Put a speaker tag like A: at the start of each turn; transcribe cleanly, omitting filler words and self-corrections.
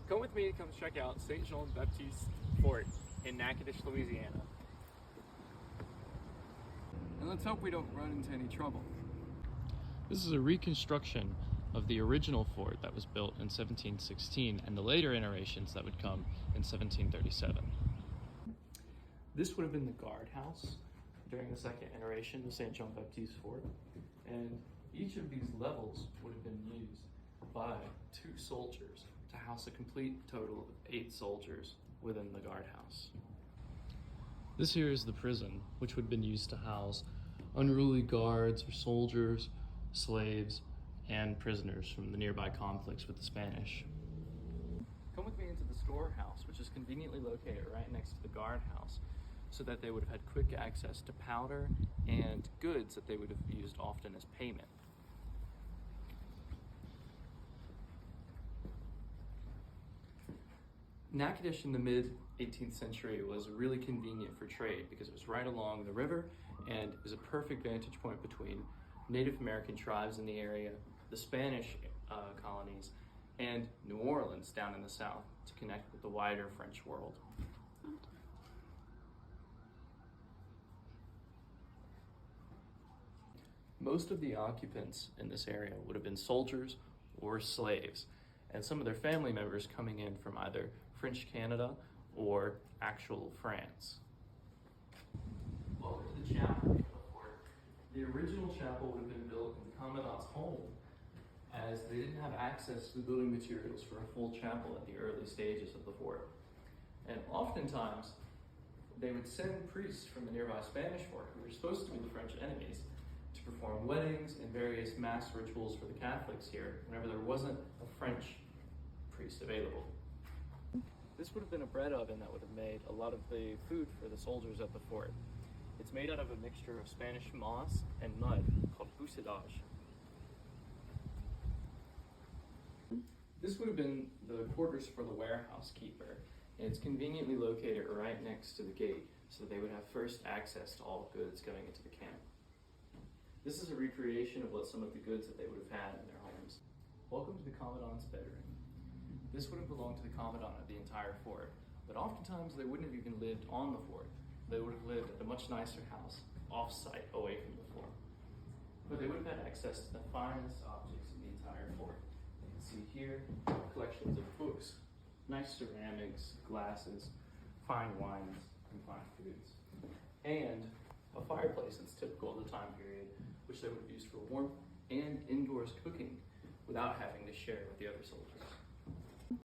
A: Come with me to come check out St. Jean-Baptiste Fort in Natchitoches, Louisiana.
B: And let's hope we don't run into any trouble.
C: This is a reconstruction of the original fort that was built in 1716 and the later iterations that would come in 1737. This would have been the guardhouse during the second iteration of St. Jean-Baptiste Fort, and each of these levels would have been used by 2 soldiers to house a complete total of 8 soldiers within the guardhouse. This here is the prison, which would have been used to house unruly guards or soldiers, slaves, and prisoners from the nearby conflicts with the Spanish. Come with me into the storehouse, which is conveniently located right next to the guardhouse, so that they would have had quick access to powder and goods that they would have used often as payment. Natchitoches in the mid-18th century was really convenient for trade because it was right along the river and it was a perfect vantage point between Native American tribes in the area, the Spanish colonies, and New Orleans down in the south to connect with the wider French world. Most of the occupants in this area would have been soldiers or slaves, and some of their family members coming in from either French Canada or actual France. Welcome to the chapel. The original chapel would have been built in the commandant's home, as they didn't have access to the building materials for a full chapel at the early stages of the fort. And oftentimes, they would send priests from the nearby Spanish fort, who were supposed to be the French enemies, to perform weddings and various mass rituals for the Catholics here whenever there wasn't a French priest available. This would have been a bread oven that would have made a lot of the food for the soldiers at the fort. It's made out of a mixture of Spanish moss and mud called Natchitoches. This would have been the quarters for the warehouse keeper, and it's conveniently located right next to the gate, so they would have first access to all goods going into the camp. This is a recreation of what some of the goods that they would have had in their homes. Welcome to the commandant's bedroom. This would have belonged to the commandant of the entire fort, but oftentimes they wouldn't have even lived on the fort. They would have lived at a much nicer house, off-site, away from the fort. But they would have had access to the finest objects in the entire fort. You can see here collections of books, nice ceramics, glasses, fine wines, and fine foods, and a fireplace that's typical of the time period, which they would have used for warmth and indoors cooking without having to share with the other soldiers.